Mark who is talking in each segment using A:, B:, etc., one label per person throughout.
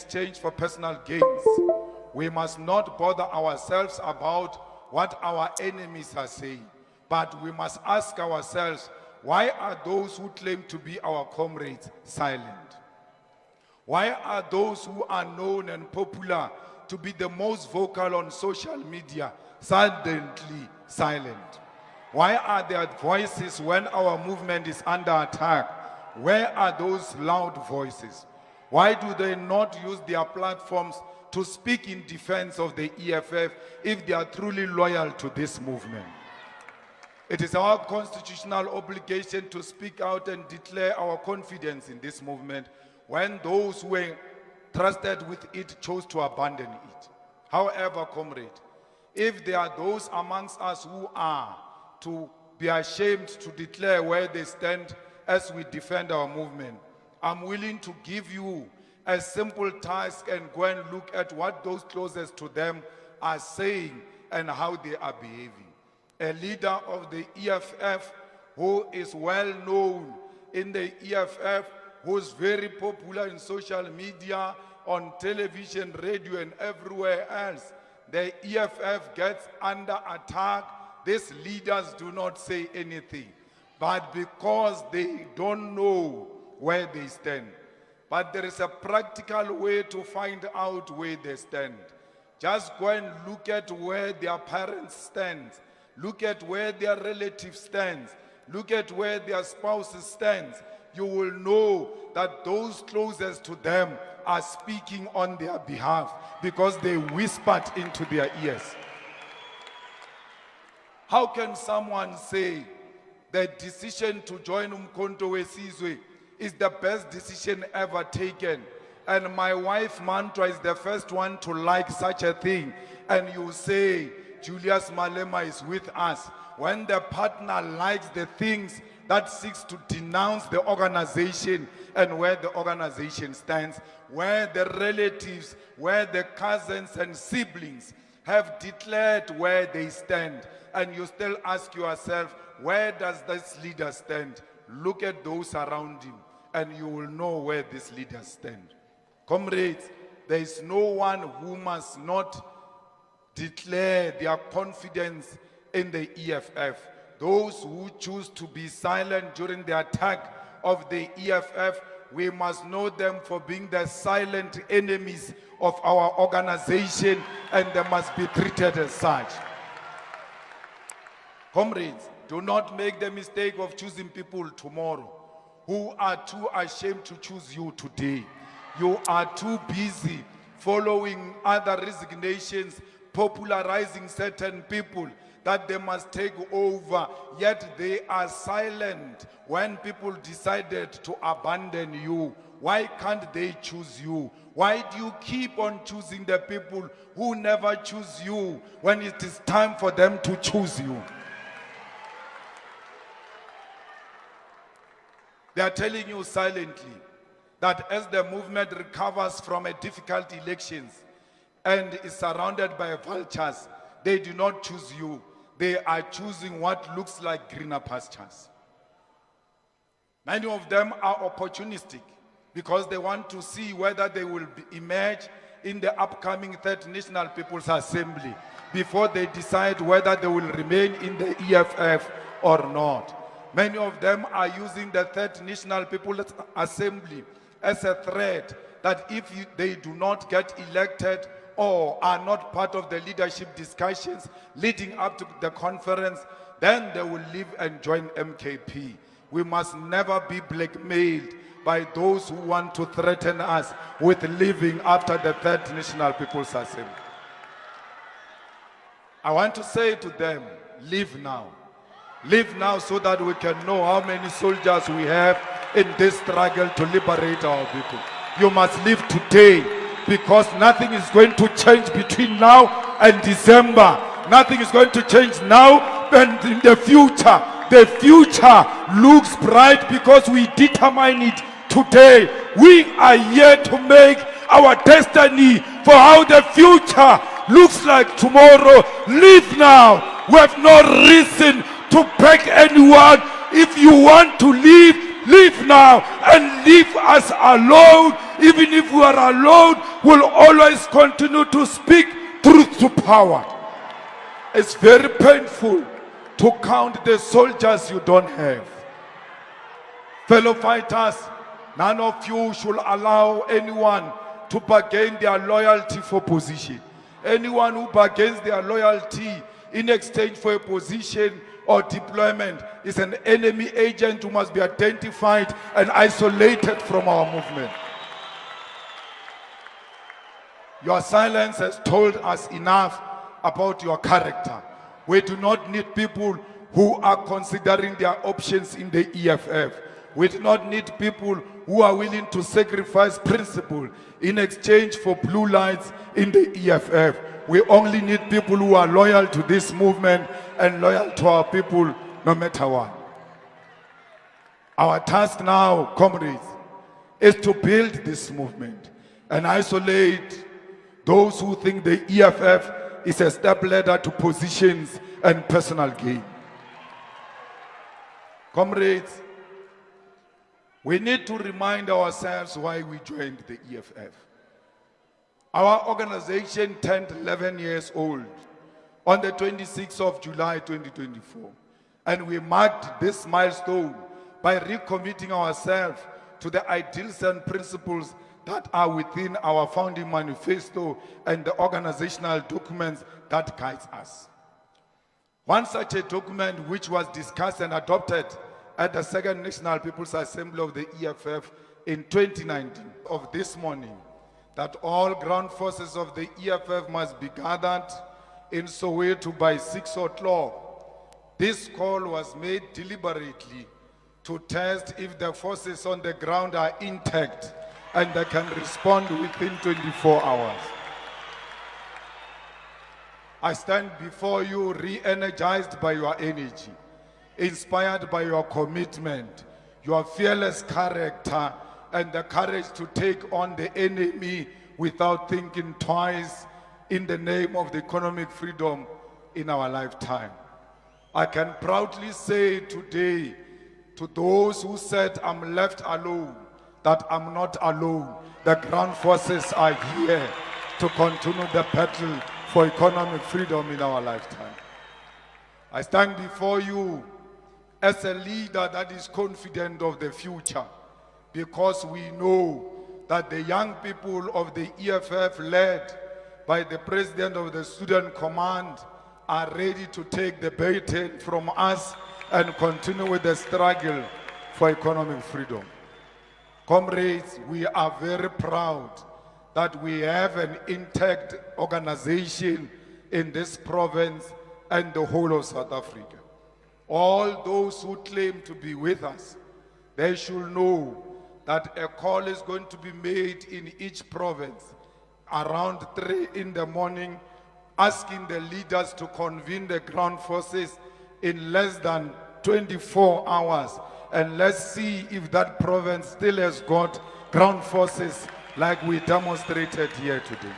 A: exchange for personal gains. We must not bother ourselves about what our enemies are saying, but we must ask ourselves, why are those who claim to be our comrades silent? Why are those who are known and popular to be the most vocal on social media silently silent? Why are their voices when our movement is under attack? Where are those loud voices? Why do they not use their platforms to speak in defense of the EFF if they are truly loyal to this movement? It is our constitutional obligation to speak out and declare our confidence in this movement when those who were trusted with it chose to abandon it. However, comrade, if there are those amongst us who are to be ashamed to declare where they stand as we defend our movement, I'm willing to give you a simple task and go and look at what those closest to them are saying and how they are behaving. A leader of the EFF who is well known in the EFF, who's very popular in social media, on television, radio, and everywhere else. The EFF gets under attack. These leaders do not say anything, but because they don't know where they stand. But there is a practical way to find out where they stand. Just go and look at where their parents stand. Look at where their relatives stand. Look at where their spouses stand. You will know that those closest to them are speaking on their behalf because they whispered into their ears. How can someone say the decision to join Umkhonto weSizwe is the best decision ever taken, and my wife Mantra is the first one to like such a thing, and you say Julius Malema is with us, when the partner likes the things that seeks to denounce the organization and where the organization stands, where the relatives, where the cousins and siblings have declared where they stand, and you still ask yourself, where does this leader stand? Look at those around him and you will know where this leader stand. Comrades, there is no one who must not declare their confidence in the EFF. Those who choose to be silent during the attack of the EFF, we must know them for being the silent enemies of our organization, and they must be treated as such. Comrades, do not make the mistake of choosing people tomorrow who are too ashamed to choose you today. You are too busy following other resignations, popularizing certain people that they must take over, yet they are silent when people decided to abandon you. Why can't they choose you? Why do you keep on choosing the people who never choose you when it is time for them to choose you? They are telling you silently that as the movement recovers from a difficult elections and is surrounded by vultures, they do not choose you. They are choosing what looks like greener pastures. Many of them are opportunistic because they want to see whether they will emerge in the upcoming Third National People's Assembly before they decide whether they will remain in the EFF or not. Many of them are using the Third National People's Assembly as a threat that if they do not get elected or are not part of the leadership discussions leading up to the conference, then they will leave and join MKP. We must never be blackmailed by those who want to threaten us with leaving after the Third National People's Assembly. I want to say to them, leave now. Leave now so that we can know how many soldiers we have in this struggle to liberate our people. You must leave today because nothing is going to change between now and December. Nothing is going to change now and in the future. The future looks bright because we determine it today. We are here to make our destiny for how the future looks like tomorrow. Leave now. We have no reason to beg anyone. If you want to leave, leave now and leave us alone even if we are alone, we'll always continue to speak truth to power. It's very painful to count the soldiers you don't have. Fellow fighters, none of you should allow anyone to bargain their loyalty for position. Anyone who bargains their loyalty in exchange for a position or deployment is an enemy agent who must be identified and isolated from our movement. Your silence has told us enough about your character. We do not need people who are considering their options in the EFF. We do not need people who are willing to sacrifice principle in exchange for blue lights in the EFF. We only need people who are loyal to this movement and loyal to our people no matter what. Our task now, comrades, is to build this movement and isolate those who think the EFF is a step ladder to positions and personal gain. Comrades, we need to remind ourselves why we joined the EFF. Our organization turned 11 years old on the 26th of July 2024, and we marked this milestone by recommitting ourselves to the ideals and principles that are within our founding manifesto and the organizational documents that guides us. One such a document which was discussed and adopted at the Second National People's Assembly of the EFF in 2019 of this morning, that all ground forces of the EFF must be gathered in Soweto by 6 o'clock. This call was made deliberately to test if the forces on the ground are intact and they can respond within 24 hours. I stand before you re-energized by your energy, inspired by your commitment, your fearless character, and the courage to take on the enemy without thinking twice in the name of the economic freedom in our lifetime. I can proudly say today to those who said I'm left alone, that I'm not alone. The ground forces are here to continue the battle for economic freedom in our lifetime. I stand before you as a leader that is confident of the future, because we know that the young people of the EFF, led by the president of the Student Command, are ready to take the baton from us and continue with the struggle for economic freedom. Comrades, we are very proud that we have an intact organization in this province and the whole of South Africa. All those who claim to be with us, they should know that a call is going to be made in each province around 3 in the morning, asking the leaders to convene the ground forces in less than 24 hours. And let's see if that province still has got ground forces like we demonstrated here today.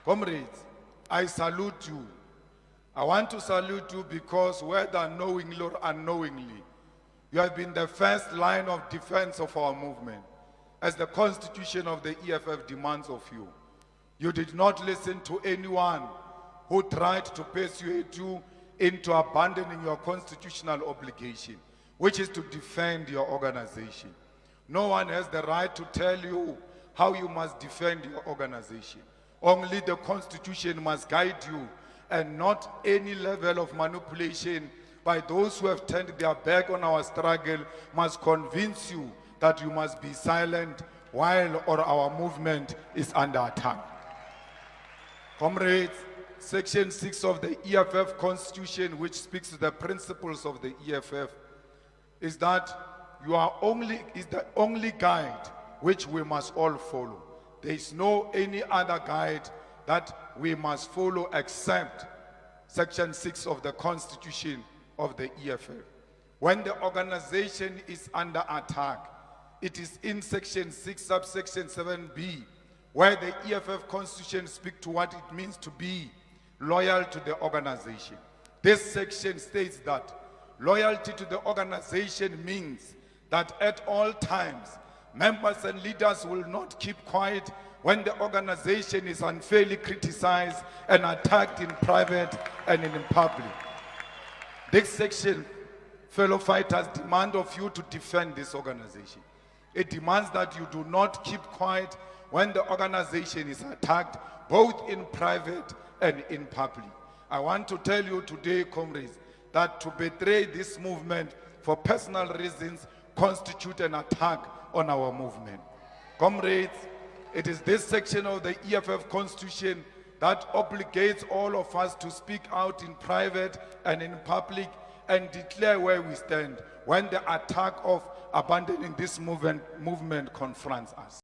A: Comrades, I salute you. I want to salute you because whether knowingly or unknowingly, you have been the first line of defense of our movement, as the constitution of the EFF demands of you. You did not listen to anyone who tried to persuade you into abandoning your constitutional obligation, which is to defend your organization. No one has the right to tell you how you must defend your organization. Only the Constitution must guide you, and not any level of manipulation by those who have turned their back on our struggle must convince you that you must be silent while our movement is under attack. Comrades, Section 6 of the EFF Constitution, which speaks to the principles of the EFF, is that is the only guide which we must all follow. There is no any other guide that we must follow except Section 6 of the Constitution of the EFF. When the organization is under attack, it is in Section 6, subsection 7b, where the EFF Constitution speaks to what it means to be loyal to the organization. This section states that loyalty to the organization means that at all times Members and leaders will not keep quiet when the organization is unfairly criticized and attacked in private and in public. This section, fellow fighters, demand of you to defend this organization. It demands that you do not keep quiet when the organization is attacked, both in private and in public. I want to tell you today, comrades, that to betray this movement for personal reasons constitute an attack on our movement. Comrades, it is this section of the EFF Constitution that obligates all of us to speak out in private and in public and declare where we stand when the attack of abandoning this movement confronts us.